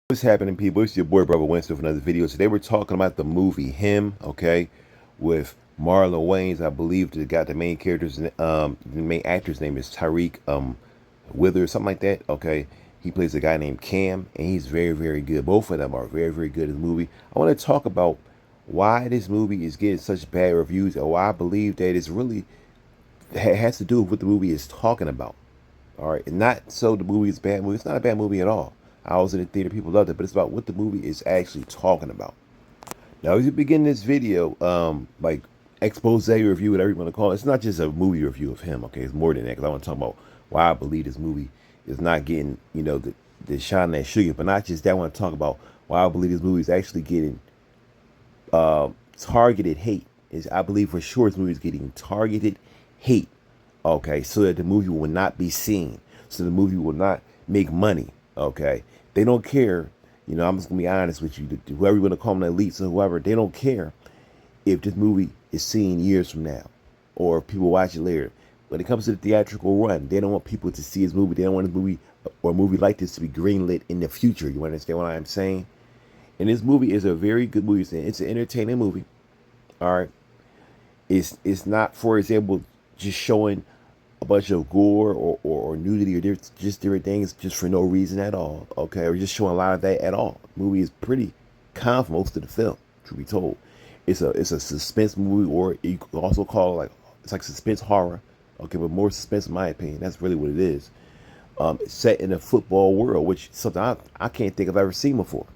What's happening, people? It's your boy, Brother Winston, with another video. Today we're talking about the movie Him, okay, with Marlon Wayans. I believe the main character's the main actor's name is Tyreek Wither, something like that. Okay, he plays a guy named Cam, and he's very, very good. Both of them are very, very good in the movie. I want to talk about why this movie is getting such bad reviews, and why I believe that it's really has to do with what the movie is talking about. All right, and not so the movie is a bad movie. It's not a bad movie at all. I was in the theater, people loved it, but it's about what the movie is actually talking about. Now, as you begin this video, like expose review, whatever you want to call it, it's not just a movie review of him. Okay, it's more than that, because I want to talk about why I believe this movie is not getting, the shine that should get. But not just that, I want to talk about why I believe this movie is actually getting targeted hate. Is I believe for sure this movie is getting targeted hate. Okay, so that the movie will not be seen, so the movie will not make money. Okay, they don't care. I'm just gonna be honest with you. Whoever you want to call them, the elites or whoever, they don't care if this movie is seen years from now, or if people watch it later. When it comes to the theatrical run, they don't want people to see his movie. They don't want a movie or a movie like this to be greenlit in the future. You understand what I'm saying? And this movie is a very good movie. It's an entertaining movie. All right. It's not, for example, just showing a bunch of gore or nudity or just different things just for no reason at all. Okay, or just showing a lot of that at all. The movie is pretty calm for most of the film, truth be told. It's a suspense movie, or you could also call it it's like suspense horror. Okay, but more suspense in my opinion. That's really what it is. It's set in a football world, which is something I can't think I've ever seen before.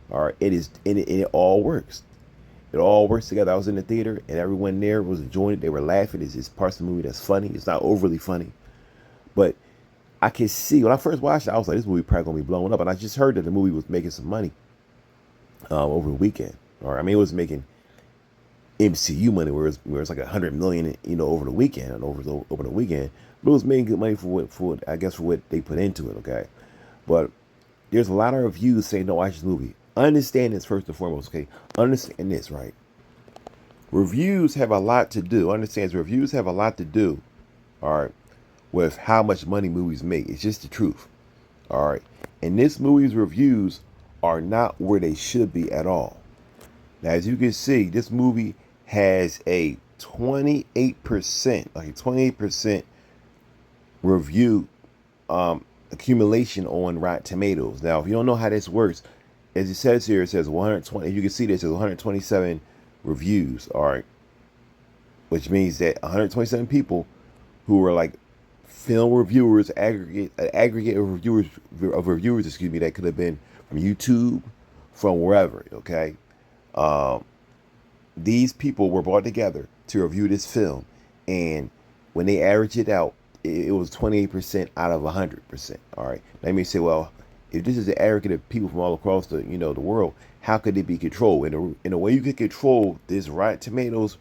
All right, it is, and it all works. It all works together. I was in the theater, and everyone there was enjoying it. They were laughing. It's parts of the movie that's funny. It's not overly funny, but I can see when I first watched it, I was like, this movie probably gonna be blowing up. And I just heard that the movie was making some money over the weekend. Or I mean, it was making MCU money, where it's like 100 million, over the weekend and over the weekend. But it was making good money for I guess for what they put into it. Okay, but there's a lot of reviews saying don't watch this movie. Understand this first and foremost. Okay, understand this, right? Reviews have a lot to do. Understand, reviews have a lot to do. All right, with how much money movies make. It's just the truth. All right. And this movie's reviews are not where they should be at all. Now, as you can see, this movie has a 28%, like a 28% review accumulation on Rotten Tomatoes. Now, if you don't know how this works, as it says here, it says 120. You can see this, it says 127 reviews. All right. Which means that 127 people who were like film reviewers, aggregate of reviewers, excuse me, that could have been from YouTube, from wherever. Okay, these people were brought together to review this film, and when they average it out, it was 28% out of 100%. All right, now you may say, well, if this is the aggregate of people from all across the world, how could it be controlled? And the way you can control this Rotten Tomatoes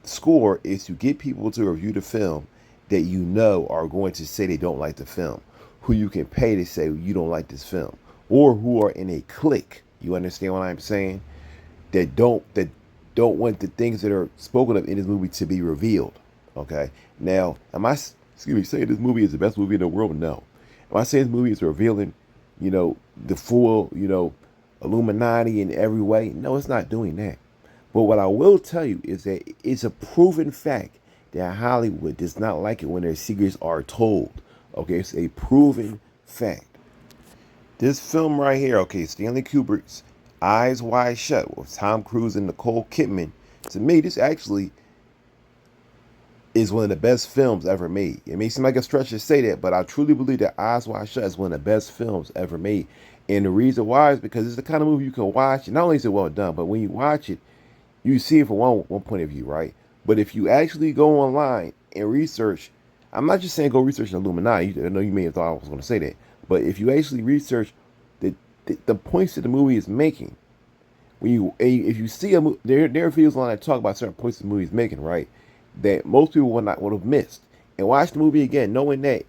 score is to get people to review the film that are going to say they don't like the film, who you can pay to say you don't like this film, or who are in a clique. You understand what I'm saying? That don't want the things that are spoken of in this movie to be revealed. Okay. Now, am I saying this movie is the best movie in the world? No. Am I saying this movie is revealing, the full, Illuminati in every way? No, it's not doing that. But what I will tell you is that it's a proven fact that Hollywood does not like it when their secrets are told. Okay, it's a proven fact. This film right here, okay, Stanley Kubrick's Eyes Wide Shut with Tom Cruise and Nicole Kidman. To me, this actually is one of the best films ever made. It may seem like a stretch to say that, but I truly believe that Eyes Wide Shut is one of the best films ever made. And the reason why is because it's the kind of movie you can watch. And not only is it well done, but when you watch it, you see it from one point of view, right? But if you actually go online and research, I'm not just saying go research the Illuminati. I know you may have thought I was going to say that, but if you actually research the points that the movie is making, if you see there are videos online that talk about certain points the movie is making, right, that most people would have missed, and watch the movie again, knowing that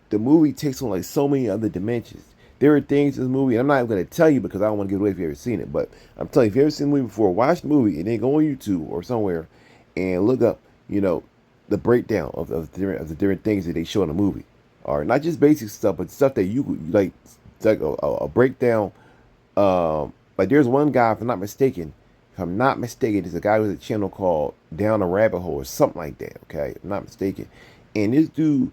the movie takes on like so many other dimensions. There are things in this movie, and I'm not even going to tell you because I don't want to give it away if you've ever seen it, but I'm telling you, if you've ever seen the movie before, watch the movie and then go on YouTube or somewhere and look up, the breakdown of the different things that they show in the movie. Or not just basic stuff, but stuff that you like a breakdown Like there's one guy, if I'm not mistaken, there's a guy with a channel called Down a Rabbit Hole or something like that. Okay, if I'm not mistaken, and this dude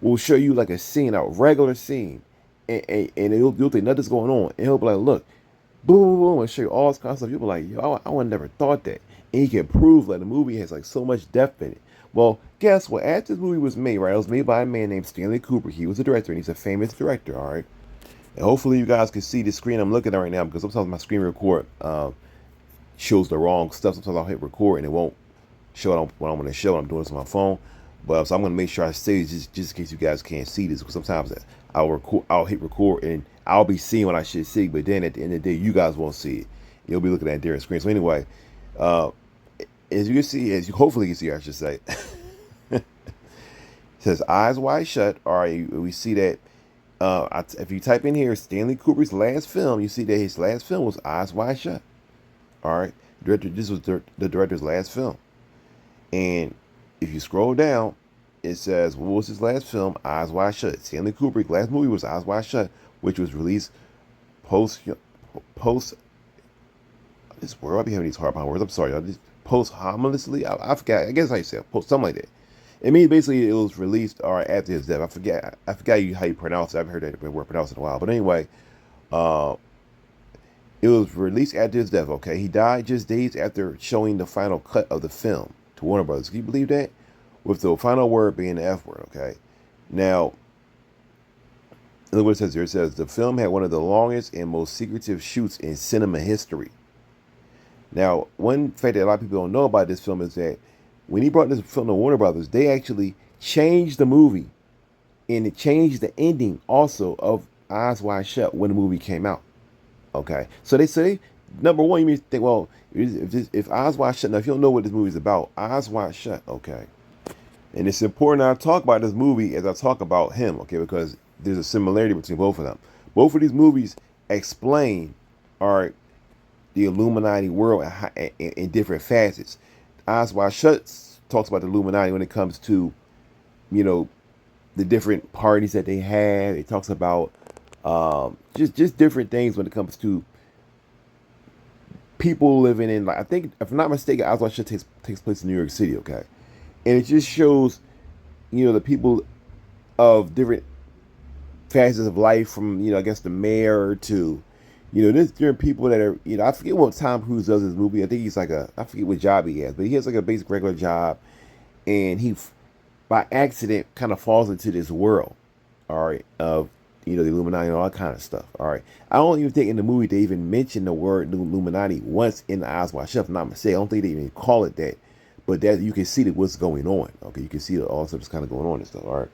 will show you like a scene, a regular scene, and you'll think nothing's going on, and he'll be like, look, boom, boom, boom, and show you all this kind of stuff. You'll be like, yo, I would never thought that, and he can prove like the movie has like so much depth in it. Well, guess what? After this movie was made, right, it was made by a man named Stanley Cooper. He was a director, and he's a famous director. All right. And hopefully you guys can see the screen I'm looking at right now, because sometimes my screen record shows the wrong stuff. Sometimes I'll hit record and it won't show what I'm going to show. I'm doing this on my phone. But so I'm going to make sure I say it just in case you guys can't see this, because sometimes I'll hit record and I'll be seeing what I should see, but then at the end of the day you guys won't see it. You'll be looking at a different screen. So anyway, as you can see, as you hopefully can see, I should say, it says Eyes Wide Shut. All right, we see that. If you type in here Stanley Kubrick's last film, you see that his last film was Eyes Wide Shut. All right, this was the director's last film. And if you scroll down, it says, what was his last film? Eyes Wide Shut. Stanley Kubrick's last movie was Eyes Wide Shut, which was released post. This word, I'll be having these hard words. I'm sorry, y'all. Posthumously. I forgot. I guess how you say it. Something like that. It means basically it was released after his death. I forget how you pronounce it. I haven't heard that word pronounced in a while. But anyway, it was released after his death. Okay, he died just days after showing the final cut of the film to Warner Brothers. Can you believe that? With the final word being the F word. Okay, now look what it says here. It says the film had one of the longest and most secretive shoots in cinema history. Now, one fact that a lot of people don't know about this film is that when he brought this film to Warner Brothers, they actually changed the movie, and it changed the ending also of Eyes Wide Shut when the movie came out. Okay, so they say, number one, you may think, well, if Eyes Wide Shut, now if you don't know what this movie is about, Eyes Wide Shut, okay, and it's important I talk about this movie as I talk about him, okay, because there's a similarity between both of them. Both of these movies explain, all right, the Illuminati world in different facets. Eyes Wide Shut talks about the Illuminati when it comes to, the different parties that they had. It talks about just different things when it comes to people living in, like, I think, if I'm not mistaken, Eyes Wide Shut takes place in New York City, okay? And it just shows, the people of different facets of life, from, I guess the mayor to, there's different people that are, I forget what Tom Cruise does in this movie. I think he's I forget what job he has, but he has like a basic regular job, and he, by accident, kind of falls into this world, all right, of, the Illuminati and all that kind of stuff, all right. I don't even think in the movie they even mention the word Illuminati once in the Eyes Wide Shut. If I'm not mistaken, I don't think they even call it that, but that you can see that what's going on, okay. You can see that all stuff is kind of going on and stuff, all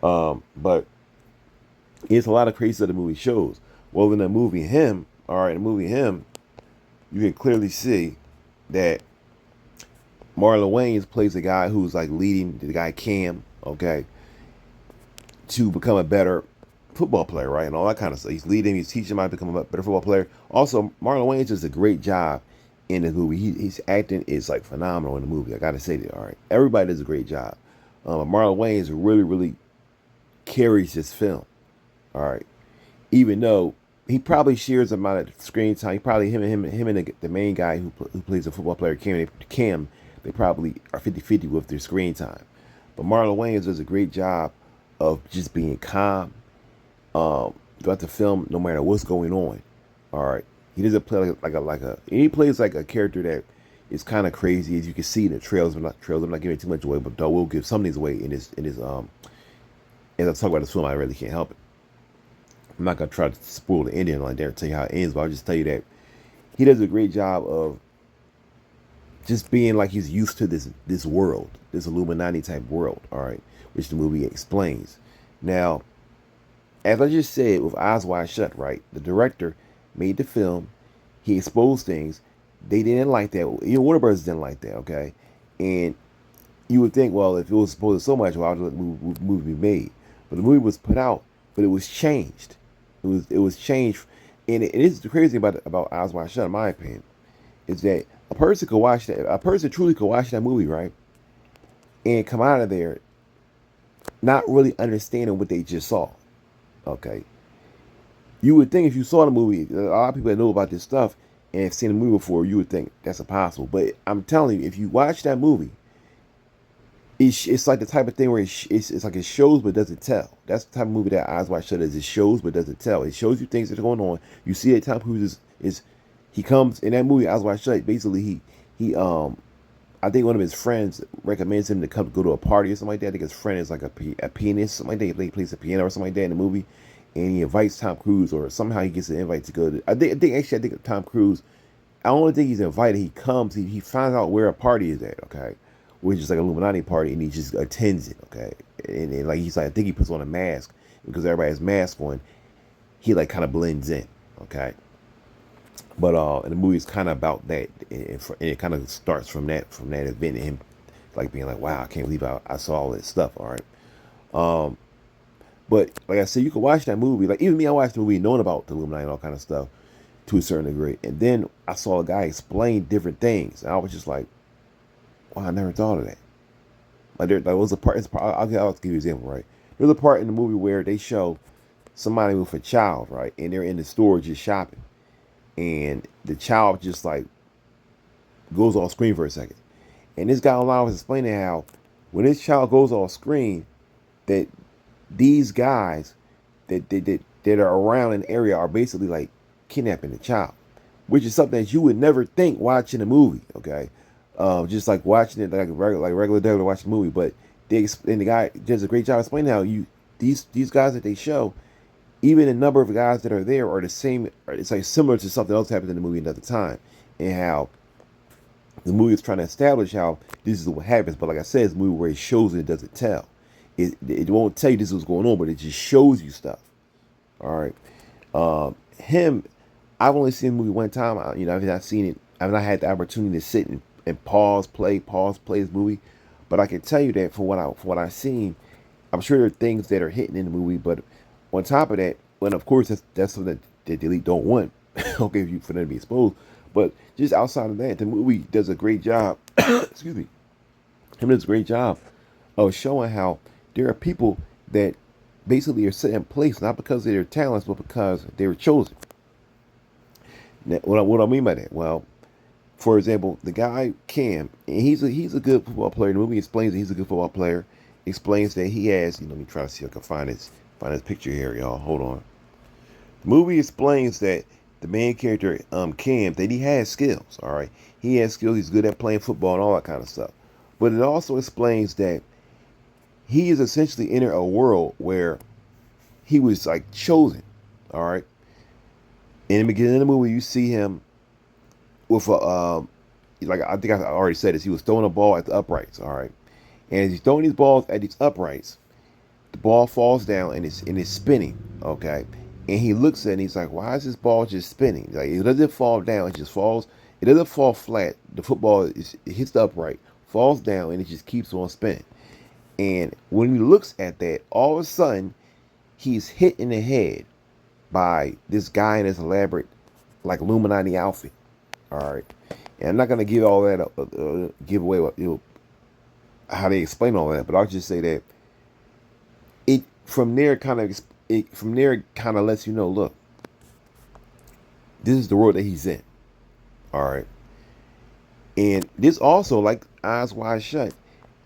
right. But it's a lot of crazy stuff the movie shows. Well, in the movie Him, you can clearly see that Marlon Wayans plays a guy who's like leading the guy Cam, okay, to become a better football player, right, and all that kind of stuff. He's leading, he's teaching him how to become a better football player. Also, Marlon Wayans does a great job in the movie. His acting is like phenomenal in the movie. I gotta say that, all right. Everybody does a great job. Marlon Wayans really, really carries this film, all right. Even though he probably shares a amount of screen time. He probably him and the main guy who plays the football player Cam, they probably are 50-50 with their screen time. But Marlon Wayans does a great job of just being calm throughout the film, no matter what's going on. All right, he doesn't play he plays like a character that is kind of crazy, as you can see in the trailers. I'm not giving too much away, but I will give some of these away in his as I talk about this film. I really can't help it. I'm not going to try to spoil the ending like that or tell you how it ends, but I'll just tell you that he does a great job of just being like he's used to this world, this Illuminati type world, all right, which the movie explains. Now, as I just said, with Eyes Wide Shut, right, the director made the film, he exposed things, they didn't like that, Warner Brothers didn't like that, okay, and you would think, well, if it was supposed to so much, why would the movie be made? But the movie was put out, but it was changed. It was changed, and it is the crazy about Eyes Wide Shut, in my opinion, is that a person truly could watch that movie, right, and come out of there not really understanding what they just saw. Okay, You would think if you saw the movie, a lot of people that know about this stuff and have seen the movie before, you would think that's impossible. But I'm telling you, if you watch that movie, it's like the type of thing where it's like it shows but doesn't tell. That's the type of movie that Eyes Wide Shut is. It shows but doesn't tell. It shows you things that are going on. You see that Tom Cruise is he comes in that movie Eyes Wide Shut. Basically, he I think one of his friends recommends him to come go to a party or something like that. I think his friend is like a pianist, something like that. He plays the piano or something like that in the movie, and he invites Tom Cruise, or somehow he gets an invite to go to. I think Tom Cruise. I don't think he's invited. He comes. He finds out where a party is at. Okay, which is like an Illuminati party, and he just attends it. Okay, and like he's like, I think he puts on a mask because everybody has masks on. He like kind of blends in. Okay. But and the movie is kind of about that, and it kind of starts from that event, and him like being like, "Wow, I can't believe I saw all this stuff." All right, but like I said, you can watch that movie. Like even me, I watched the movie knowing about the Illuminati and all kind of stuff to a certain degree, and then I saw a guy explain different things, and I was just like, "Wow, I never thought of that." Like there was a part. I'll give you an example. Right, there's a part in the movie where they show somebody with a child, right, and they're in the store just shopping, and the child just like goes off screen for a second. And this guy online was explaining how when this child goes off screen, that these guys that are around an area are basically like kidnapping the child, which is something that you would never think watching a movie. Okay, just like watching it like regular day to watch the movie. But the guy does a great job explaining how these guys that they show, even the number of guys that are there are the same. It's like similar to something else happened in the movie another time, and how the movie is trying to establish how this is what happens. But like I said, it's a movie where it shows and it doesn't tell. It won't tell you this is what's going on, but it just shows you stuff. All right. Him, I've only seen the movie one time. I've not seen it. I've not had the opportunity to sit and pause play this movie. But I can tell you that from what I've seen, I'm sure there are things that are hidden in the movie. But on top of that, when of course that's something that the elite don't want. Okay, for them to be exposed. But just outside of that, the movie does a great job. Excuse me. Him does a great job of showing how there are people that basically are set in place not because of their talents, but because they were chosen. Now, what I mean by that? Well, for example, the guy Cam, and he's a good football player. The movie explains that he's a good football player. Explains that he has. Let me try to see if I can find his picture here, y'all. Hold on. The movie explains that the main character, Cam, that he has skills. All right, he has skills. He's good at playing football and all that kind of stuff. But it also explains that he is essentially in a world where he was like chosen. All right. In the beginning of the movie, you see him with like I think I already said this. He was throwing a ball at the uprights. All right, and as he's throwing these balls at these uprights, the ball falls down and it's spinning. Okay, and he looks at it and he's like, "Why is this ball just spinning? Like it doesn't fall down. It just falls. It doesn't fall flat. The football it hits the upright, falls down, and it just keeps on spinning." And when he looks at that, all of a sudden, he's hit in the head by this guy in this elaborate, like Illuminati outfit. All right, and I'm not gonna give all that give away what how they explain all that, but I'll just say that it from there kind of lets you know, look, this is the world that he's in. All right, and this also, like Eyes Wide Shut,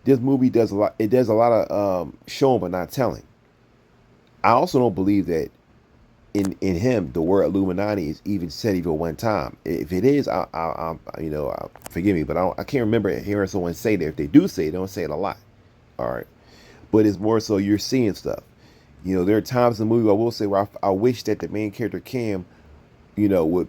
this movie does a lot. It does a lot of showing but not telling. I also don't believe that in him the word Illuminati is even said even one time. If it is, I forgive me, but I can't remember hearing someone say that. If they do say it, they don't say it a lot. All right, but it's more so you're seeing stuff. There are times in the movie I will say where I wish that the main character Cam, would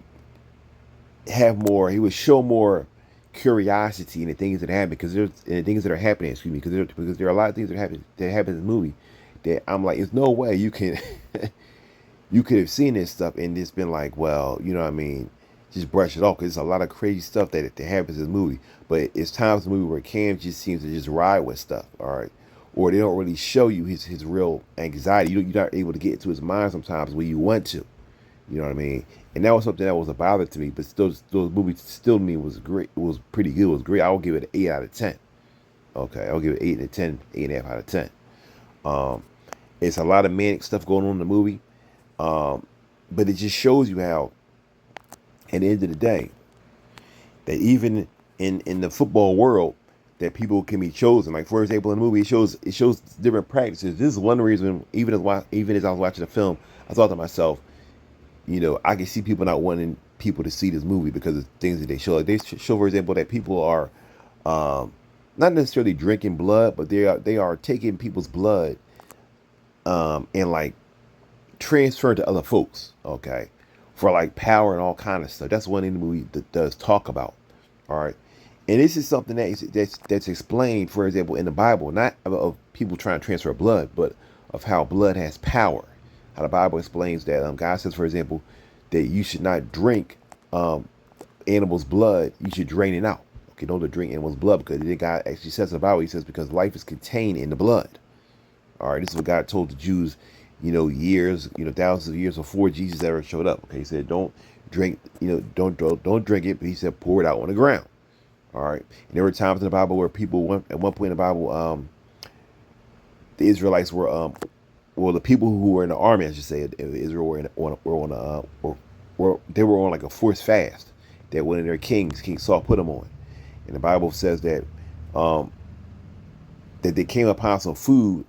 have more. He would show more curiosity in the things that happen because there's in the things that are happening. Excuse me, because there are a lot of things that happen in the movie that I'm like, there's no way you can. You could have seen this stuff and just been like, well, you know what I mean, just brush it off because there's a lot of crazy stuff that happens in the movie. But it's times in the movie where Cam just seems to just ride with stuff, all right? Or they don't really show you his real anxiety. You're not able to get into his mind sometimes when you want to. You know what I mean? And that was something that was a bother to me. But still, those movies still to me was great. It was pretty good. It was great. I would give it an 8 out of 10. Okay, I'll give it 8 and a 10, 8.5 out of 10. It's a lot of manic stuff going on in the movie. But it just shows you how, at the end of the day, that even in the football world, that people can be chosen. Like for example, in the movie, it shows different practices. This is one reason, even as I was watching the film, I thought to myself, I can see people not wanting people to see this movie because of things that they show. Like they show, for example, that people are not necessarily drinking blood, but they are taking people's blood and like transferring to other folks. Okay, for like power and all kind of stuff. That's one in the movie that does talk about. All right. And this is something that's explained, for example, in the Bible, not of people trying to transfer blood, but of how blood has power. How the Bible explains that God says, for example, that you should not drink animals' blood. You should drain it out. Okay, don't drink animals' blood, because God actually says in the Bible, he says, because life is contained in the blood. All right, this is what God told the Jews, years, thousands of years before Jesus ever showed up. Okay, he said, don't drink, don't drink it, but he said, pour it out on the ground. All right. And there were times in the Bible where people at one point in the Bible, the Israelites were, well, the people who were in the army, I should say, Israel they were on like a forced fast that one of their kings, King Saul, put them on. And the Bible says that that they came upon some food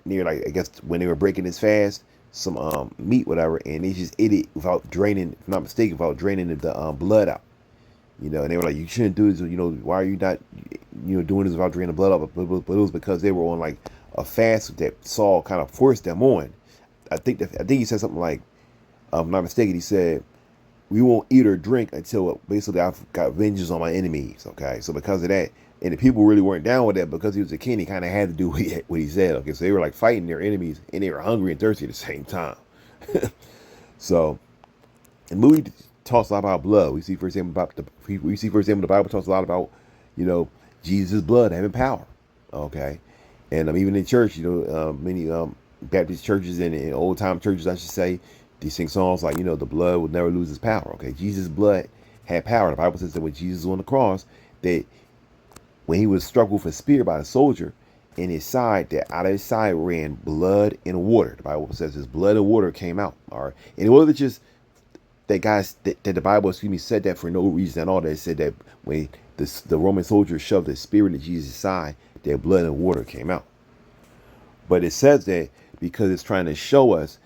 near, like, I guess when they were breaking this fast, some meat, whatever, and they just ate it without draining, if I'm not mistaken, without draining the blood out. And they were like, you shouldn't do this. Why are you not, doing this without draining the blood out? But it was because they were on like a fast that Saul kind of forced them on. I think he said something like, if I'm not mistaken, he said, we won't eat or drink until basically I've got vengeance on my enemies. Okay, so because of that, and the people really weren't down with that, because he was a king, he kind of had to do what he said. Okay, so they were like fighting their enemies, and they were hungry and thirsty at the same time. So the movie talks a lot about blood. We see, for example, the Bible talks a lot about, Jesus' blood having power. Okay, and even in church, many Baptist churches and old time churches, I should say, they sing songs like, the blood will never lose its power. Okay, Jesus' blood had power. The Bible says that when Jesus was on the cross, that when he was struck with a spear by a soldier in his side, that out of his side ran blood and water. The Bible says his blood and water came out. All right, and it wasn't just that the Bible, said that for no reason at all. That it said that when the Roman soldiers shoved the spear into Jesus' side, their blood and water came out. But it says that because it's trying to show us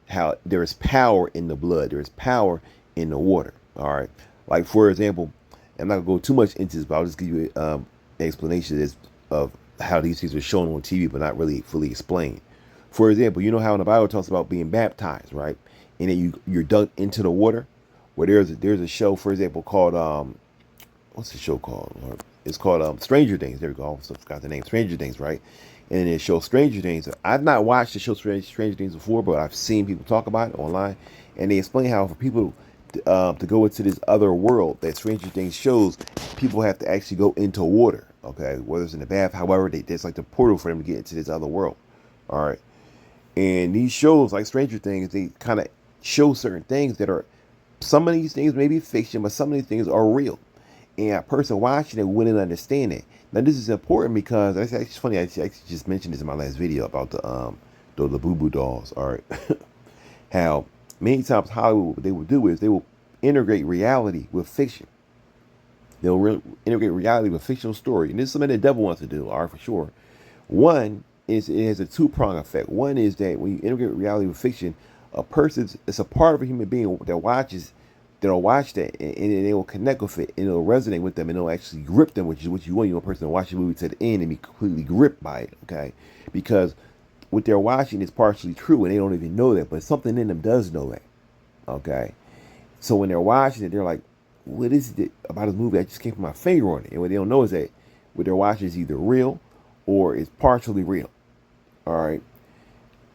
how there is power in the blood, there is power in the water. All right, like for example, I'm not gonna go too much into this, but I'll just give you an explanation of how these things are shown on TV, but not really fully explained. For example, you know how in the Bible it talks about being baptized, right? And then you're dunked into the water. Where there's a show, for example, called what's the show called? It's called Stranger Things. There we go. I forgot the name. Stranger Things, right? And it shows Stranger Things. I've not watched the show Stranger Things before, but I've seen people talk about it online, and they explain how for people to go into this other world that Stranger Things shows, people have to actually go into water. Okay, whether it's in the bath, however, there's like the portal for them to get into this other world. All right, and these shows like Stranger Things, they kind of show certain things that are, some of these things may be fiction, but some of these things are real. And a person watching it wouldn't understand it. Now this is important because it's actually funny. I actually just mentioned this in my last video about the Boo Boo dolls. All right, how many times Hollywood, what they will do is they will integrate reality with fiction. They'll integrate reality with fictional story, and this is something the devil wants to do. All right, for sure. One is, it has a two-prong effect. One is that when you integrate reality with fiction, it's a part of a human being that'll watch that, and they will connect with it, and it'll resonate with them, and it'll actually grip them, which is what you want. You want a person to watch the movie to the end and be completely gripped by it, okay? Because what they're watching is partially true, and they don't even know that, but something in them does know that, okay? So when they're watching it, they're like, what is it about this movie? I just can't put my finger on it. And what they don't know is that what they're watching is either real or it's partially real, all right?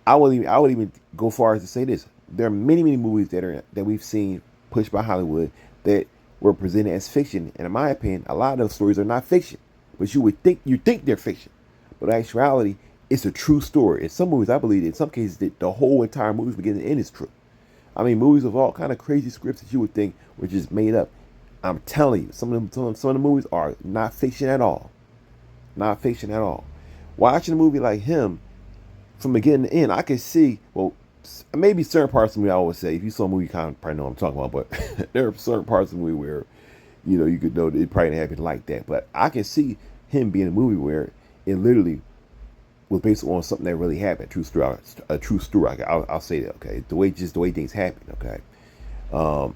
I would even go far as to say this: there are many movies that we've seen pushed by Hollywood that were presented as fiction, and in my opinion, a lot of those stories are not fiction. But you think they're fiction, but in actuality, it's a true story. In some movies, I believe, in some cases, that the whole entire movie from beginning to end is true. I mean, movies of all kind of crazy scripts that you would think were just made up. I'm telling you, some of the movies are not fiction at all. Not fiction at all. Watching a movie like him, from beginning to end, I can see, well, maybe certain parts of me, I would say, if you saw a movie, you kind of probably know what I'm talking about. But there are certain parts of the movie where, you could know that it probably didn't happen like that. But I can see him being a movie where it literally was based on something that really happened, true story, a true story. I'll say that, okay? The way things happen, okay? Um,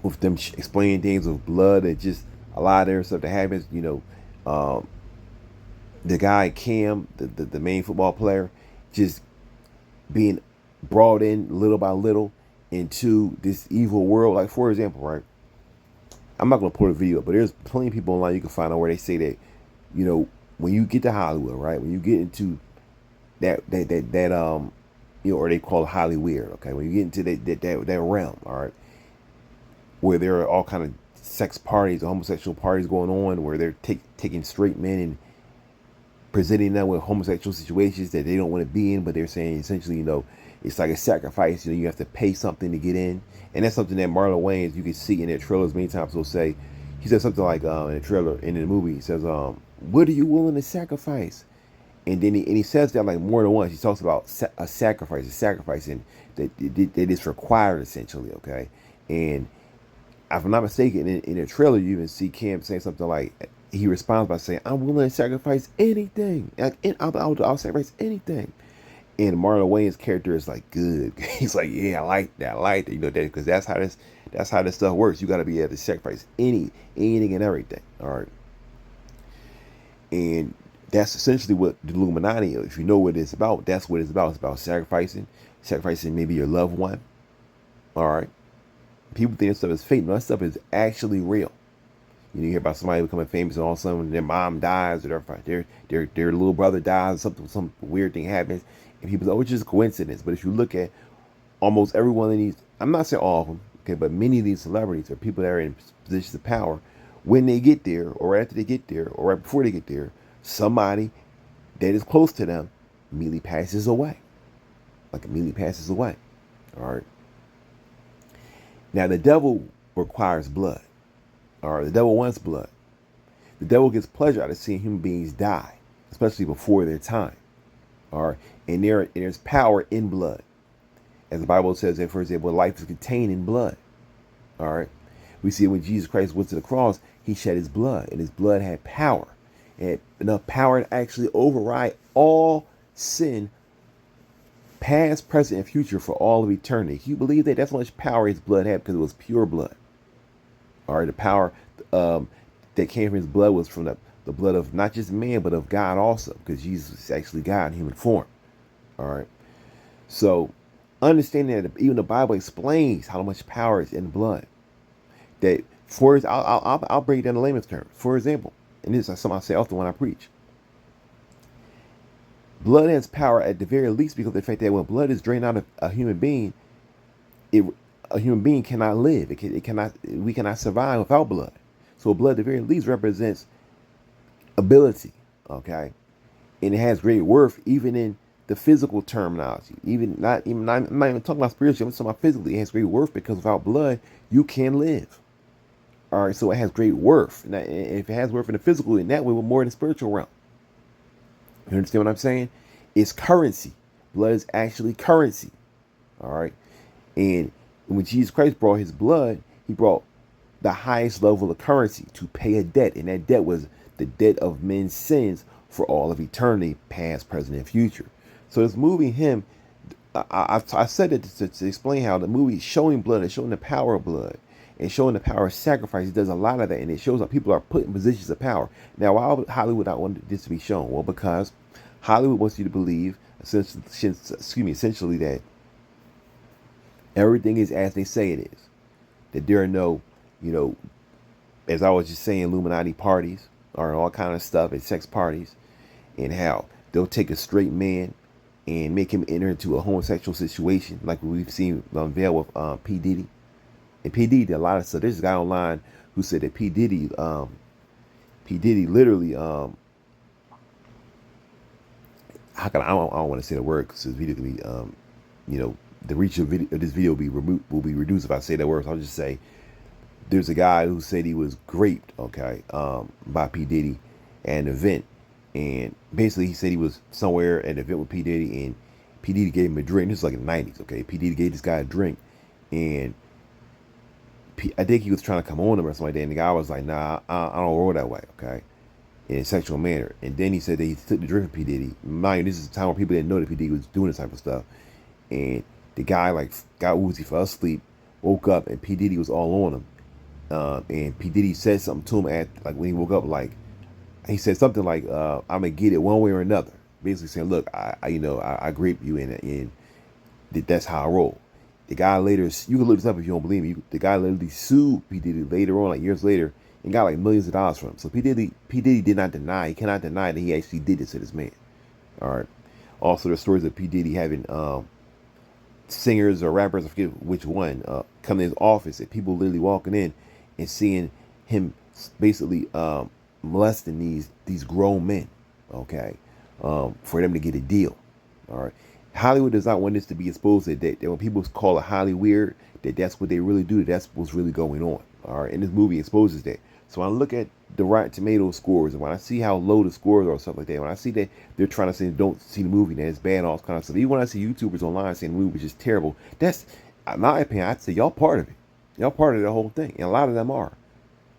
with them explaining things with blood and just a lot of their stuff that happens, the guy Cam, the main football player, just being brought in little by little into this evil world. Like, for example, right? I'm not gonna put a video up, but there's plenty of people online you can find out where they say that, when you get to Hollywood, right? When you get into that or they call it Hollywood, okay? When you get into that realm, all right, where there are all kind of sex parties, homosexual parties going on, where they're taking straight men and presenting them with homosexual situations that they don't want to be in, but they're saying essentially, it's like a sacrifice. You have to pay something to get in, and that's something that Marlon Wayans, you can see in their trailers many times. He'll say, he says something like in the trailer, in the movie, he says, "What are you willing to sacrifice?" And then he says that like more than once. He talks about a sacrifice, and that is required essentially. Okay, and if I'm not mistaken, in the trailer you even see Cam saying something like, he responds by saying, "I'm willing to sacrifice anything. Like, I'll sacrifice anything." And Marlon Wayans' character is like, good. He's like, "Yeah, I like that. That, because that's how this stuff works. You got to be able to sacrifice anything and everything. All right." And that's essentially what the Illuminati is. If you know what it's about, that's what it's about. It's about sacrificing maybe your loved one. All right. People think that stuff is fake. No, that stuff is actually real. You hear about somebody becoming famous, and all of a sudden their mom dies, or their little brother dies, some weird thing happens, and people say, "Oh, it's just a coincidence." But if you look at almost every one of these, I'm not saying all of them, okay, but many of these celebrities or people that are in positions of power, when they get there, or after they get there, or right before they get there, somebody that is close to them immediately passes away. Like, immediately passes away. All right. Now, the devil requires blood. All right, the devil wants blood. The devil gets pleasure out of seeing human beings die, especially before their time. All right, and there's power in blood, as the Bible says that, for example, life is contained in blood. All right, we see when Jesus Christ went to the cross, he shed his blood, and his blood had power, and enough power to actually override all sin, past, present, and future, for all of eternity. Can you believe that? That's how much power his blood had, because it was pure blood. All right, the power that came from his blood was from the blood of not just man, but of God also, because Jesus is actually God in human form. All right. So understanding that even the Bible explains how much power is in blood. That I'll break it down in layman's terms. For example, and this is something I say often when I preach. Blood has power at the very least because of the fact that when blood is drained out of a human being, a human being cannot live. We cannot survive without blood. So blood, at the very least, represents ability. Okay, and it has great worth even in the physical terminology. I'm not even talking about spiritually. I'm talking about physically. It has great worth because without blood, you can live. All right, so it has great worth. And if it has worth in the physical, in that way, we're more in the spiritual realm. You understand what I'm saying? It's currency. Blood is actually currency. All right, and when Jesus Christ brought his blood, he brought the highest level of currency to pay a debt. And that debt was the debt of men's sins for all of eternity, past, present, and future. So this movie, I said it to explain how the movie is showing blood, and showing the power of blood, and showing the power of sacrifice. It does a lot of that, and it shows how people are put in positions of power. Now, why would Hollywood not want this to be shown? Well, because Hollywood wants you to believe, essentially that everything is as they say it is. That there are no, as I was just saying, Illuminati parties or all kind of stuff, and sex parties, and how they'll take a straight man and make him enter into a homosexual situation, like we've seen unveiled with P. Diddy. And P. Diddy did a lot of stuff. There's a guy online who said that P. Diddy literally, I don't want to say the word because this video can be, the reach of this video will be reduced if I say that word. So I'll just say there's a guy who said he was raped, okay, by P. Diddy at an event. And basically he said he was somewhere at an event with P. Diddy, and P Diddy gave him a drink. This is like in the 90s. Okay, P Diddy gave this guy a drink, and I think he was trying to come on him or something like that. And the guy was like, "Nah, I don't roll that way." Okay, in a sexual manner. And then he said that he took the drink from P Diddy. Mind you, this is a time where people didn't know that P Diddy was doing this type of stuff. And the guy like got woozy, fell asleep, woke up, and P Diddy was all on him. And P Diddy said something to him at like when he woke up, like he said something like, "I'm gonna get it one way or another." Basically saying, "Look, I grape you, and that's how I roll." The guy later, you can look this up if you don't believe me. The guy literally sued P Diddy later on, like years later, and got like millions of dollars from him. So P Diddy did not deny, he cannot deny that he actually did this to this man. All right. Also, there's stories of P Diddy having singers or rappers, I forget which one, come to his office, and people literally walking in and seeing him basically molesting these grown men, okay, for them to get a deal. All right. Hollywood does not want this to be exposed that when people call it highly weird, that's what they really do, that's what's really going on. All right. And this movie exposes that. So when I look at the Rotten Tomatoes scores, and when I see how low the scores are or stuff like that, when I see that they're trying to say don't see the movie, that it's bad, all kind of stuff. Even when I see YouTubers online saying the movie was just terrible, that's, in my opinion, I'd say y'all part of it. Y'all part of the whole thing. And a lot of them are.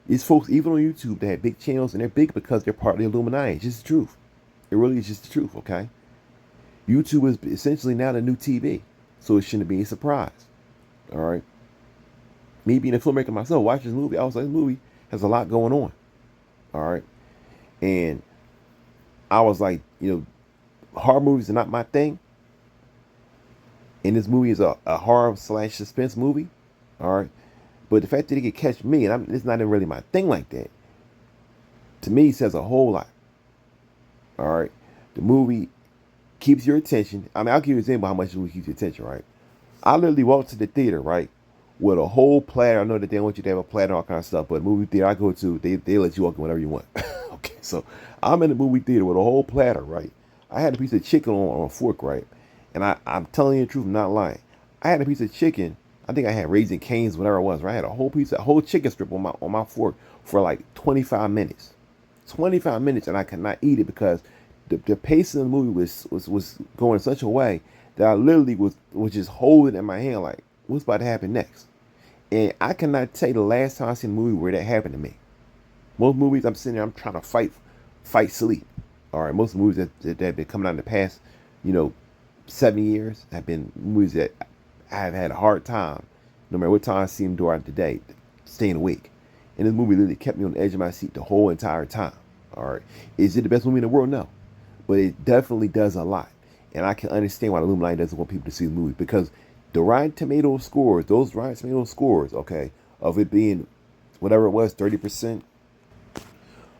These folks, even on YouTube, they have big channels, and they're big because they're part of the Illuminati. It's just the truth. It really is just the truth, okay? YouTube is essentially now the new TV. So it shouldn't be a surprise. All right? Me being a filmmaker myself, watching this movie, I was like, this movie has a lot going on. All right? And I was like, horror movies are not my thing. And this movie is a horror / suspense movie. All right? But the fact that it could catch me, and it's not even really my thing like that, to me says a whole lot. All right? The movie keeps your attention. I mean, I'll give you an example how much the movie keeps your attention, right? I literally walked to the theater, right, with a whole platter. I know that they want you to have a platter and all kind of stuff, but movie theater I go to, they let you walk in whatever you want. Okay, so I'm in the movie theater with a whole platter, right? I had a piece of chicken on a fork, right? And I'm telling you the truth, I'm not lying. I had a piece of chicken. I think I had Raising Cane's, whatever it was, right? I had a whole chicken strip on my fork for like 25 minutes. 25 minutes, and I could not eat it because the pace of the movie was going in such a way that I literally was just holding it in my hand like, what's about to happen next? And I cannot tell you the last time I seen a movie where that happened to me. Most movies I'm sitting there, I'm trying to fight sleep. All right, most movies that have been coming out in the past, 7 years have been movies that I have had a hard time, no matter what time I see them throughout the day, staying awake. And this movie literally kept me on the edge of my seat the whole entire time. All right, is it the best movie in the world? No. But it definitely does a lot. And I can understand why the Illuminati doesn't want people to see the movie. Because the Rotten Tomatoes scores, those Rotten Tomatoes scores, okay, of it being whatever it was, 30%,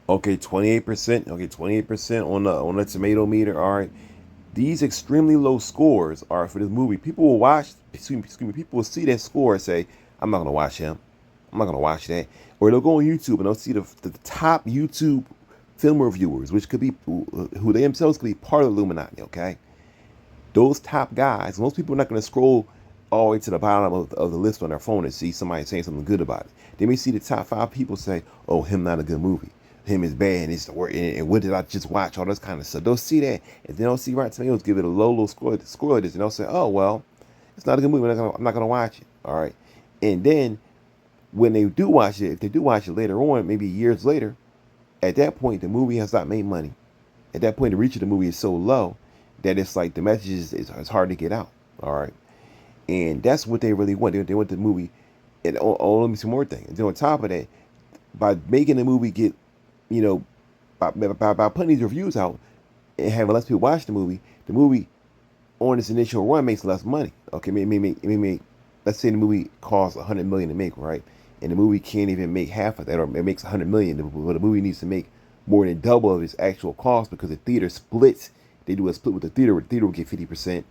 okay, 28%, okay, 28% on the tomato meter, all right. These extremely low scores are for this movie. People will watch, people will see that score and say, I'm not going to watch him. I'm not going to watch that. Or they'll go on YouTube and they'll see the top YouTube film reviewers, which could be who they themselves could be part of the Illuminati, okay? Those top guys, most people are not going to scroll all the way to the bottom of the list on their phone and see somebody saying something good about it. They may see the top 5 people say, oh, him not a good movie. Him is bad, and it's the word, and what did I just watch? All this kind of stuff. They'll see that, and then they'll see Rotten Tomatoes give it a low score like this, and they'll say, oh, well, it's not a good movie. I'm not going to watch it, all right? And then when they do watch it, if they do watch it later on, maybe years later, at that point, the movie has not made money. At that point, the reach of the movie is so low that it's like the message is hard to get out. All right. And that's what they really want. They want the movie. And let me see more thing. And then on top of that, by making the movie get, by putting these reviews out and having less people watch the movie on its initial run makes less money. Okay. Let's say the movie costs $100 million to make, right? And the movie can't even make half of that, or it makes $100 million. But the movie needs to make more than double of its actual cost because the theater splits. They do a split with the theater. The theater will get 50%.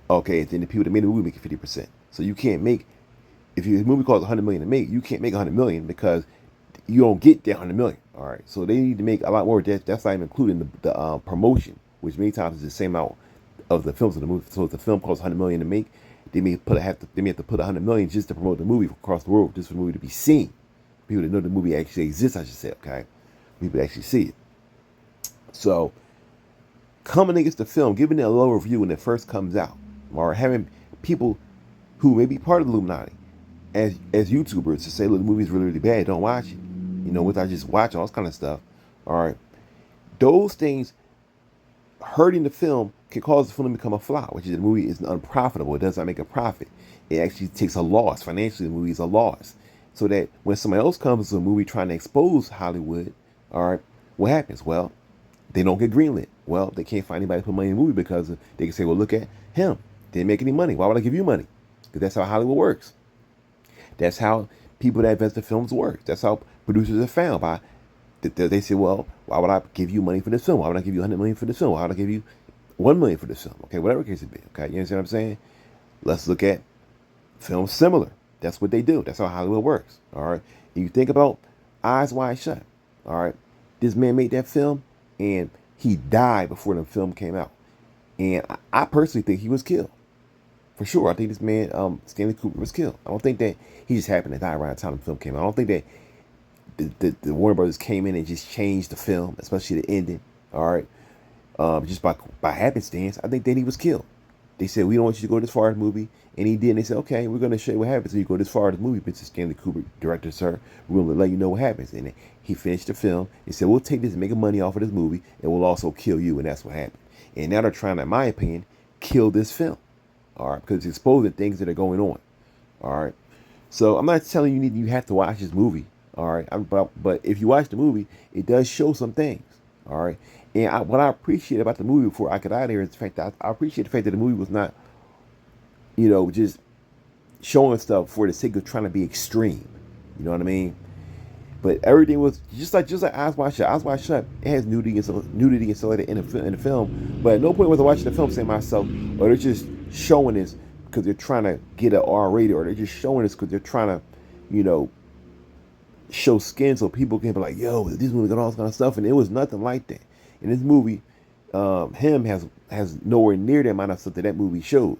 Okay, and then the people that made the movie make 50%. So you can't make, if your movie costs $100 million to make, you can't make $100 million because you don't get that $100 million. All right, so they need to make a lot more. That's not even including the promotion, which many times is the same amount of the films of the movie. So if the film costs $100 million to make, they may have to put $100 million just to promote the movie across the world, just for the movie to be seen. People that know the movie actually exists, I should say, okay? People actually see it. So coming against the film, giving it a low review when it first comes out, or having people who may be part of the Illuminati as YouTubers to say, look, the movie's really, really bad, don't watch it. Without just watching all this kind of stuff. All right. Those things hurting the film can cause the film to become a flop, which is the movie is unprofitable. It does not make a profit. It actually takes a loss. Financially, the movie is a loss. So that when somebody else comes to a movie trying to expose Hollywood, all right, what happens? Well, they don't get greenlit. Well, they can't find anybody to put money in the movie because they can say, well, look at him. Didn't make any money. Why would I give you money? Because that's how Hollywood works. That's how people that invest in films work. That's how producers are found. They say, well, why would I give you money for this film? Why would I give you $100 million for this film? Why would I give you $1 million for this film? Okay, whatever the case it be. Okay, you understand what I'm saying? Let's look at films similar. That's what they do. That's how Hollywood works. All right. And you think about Eyes Wide Shut. All right. This man made that film, and he died before the film came out. And I personally think he was killed. For sure. I think this man, Stanley Kubrick, was killed. I don't think that he just happened to die around the time the film came out. I don't think that the Warner Brothers came in and just changed the film, especially the ending. All right. Just by happenstance. I think that he was killed. They said, we don't want you to go this far in the movie. And he did. And they said, okay, we're going to show you what happens when you go this far in the movie. Mr. Stanley Kubrick, director, sir. We're going to let you know what happens. And he finished the film. He said, we'll take this and make money off of this movie, and we'll also kill you. And that's what happened. And now they're trying to, in my opinion, kill this film. All right. Because it's exposing things that are going on. All right. So I'm not telling you have to watch this movie. All right. But if you watch the movie, it does show some things. All right. And what I appreciate about the movie before I got out of here is the fact that I appreciate the fact that the movie was not, just showing stuff for the sake of trying to be extreme. You know what I mean? But everything was just like Eyes Wide Shut. Eyes Wide Shut, it has nudity and stuff like that in the film. But at no point was I watching the film saying to myself, or they're just showing this because they're trying to get an R rated, or they're just showing this because they're trying to, show skin so people can be like, yo, this movie got all this kind of stuff. And it was nothing like that. In this movie, him has nowhere near the amount of stuff that movie shows.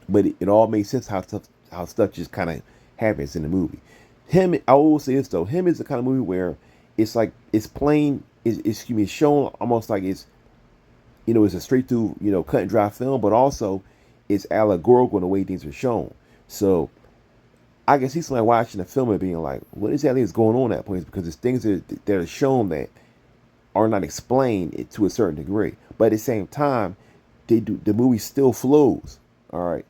But it all makes sense how stuff just kind of happens in the movie. I will say this though, him is the kind of movie where it's like it's plain, it's shown almost like it's a straight through cut and dry film, but also it's allegorical in the way things are shown. So I can see somebody watching the film and being like, what exactly is going on at points, because it's things that are shown that are not explained to a certain degree. But at the same time, the movie still flows. All right.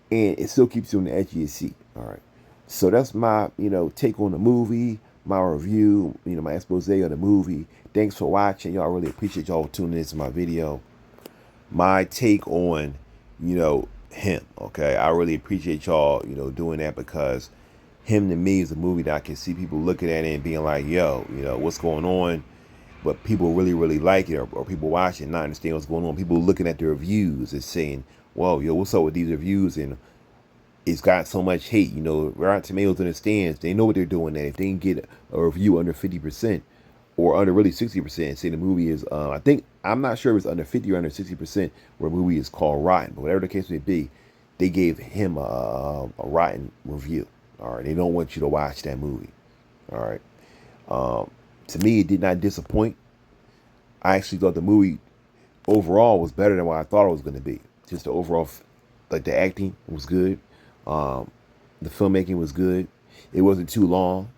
And it still keeps you on the edge of your seat. All right. So that's my, take on the movie, my review, my expose on the movie. Thanks for watching. Y'all, really appreciate y'all tuning into my video. My take on, him. Okay. I really appreciate y'all, doing that, because him to me is a movie that I can see people looking at it and being like, yo, what's going on? But people really, really like it, or people watching and not understand what's going on. People looking at the reviews and saying, whoa, yo, what's up with these reviews? And it's got so much hate. Rotten Tomatoes understands. They know what they're doing. That if they can get a review under 50% or under really 60%, say the movie is, I'm not sure if it's under 50 or under 60% where a movie is called rotten. But whatever the case may be, they gave him a rotten review. All right. They don't want you to watch that movie. All right. To me, it did not disappoint. I actually thought the movie overall was better than what I thought it was going to be. Just the overall, like the acting was good. The filmmaking was good. It wasn't too long.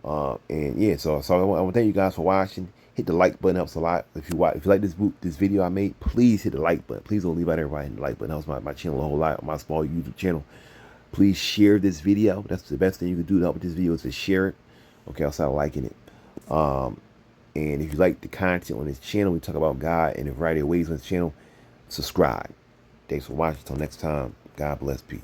And yeah, so I want to thank you guys for watching. Hit the like button, helps a lot. If you like this video I made, please hit the like button. Please don't leave out everybody hitting the like button. Helps my channel a whole lot, my small YouTube channel. Please share this video. That's the best thing you can do to help with this video, is to share it. Okay, I'll start liking it. And if you like the content on this channel, we talk about God in a variety of ways on this channel, subscribe. Thanks for watching. Until next time, God bless. Peace.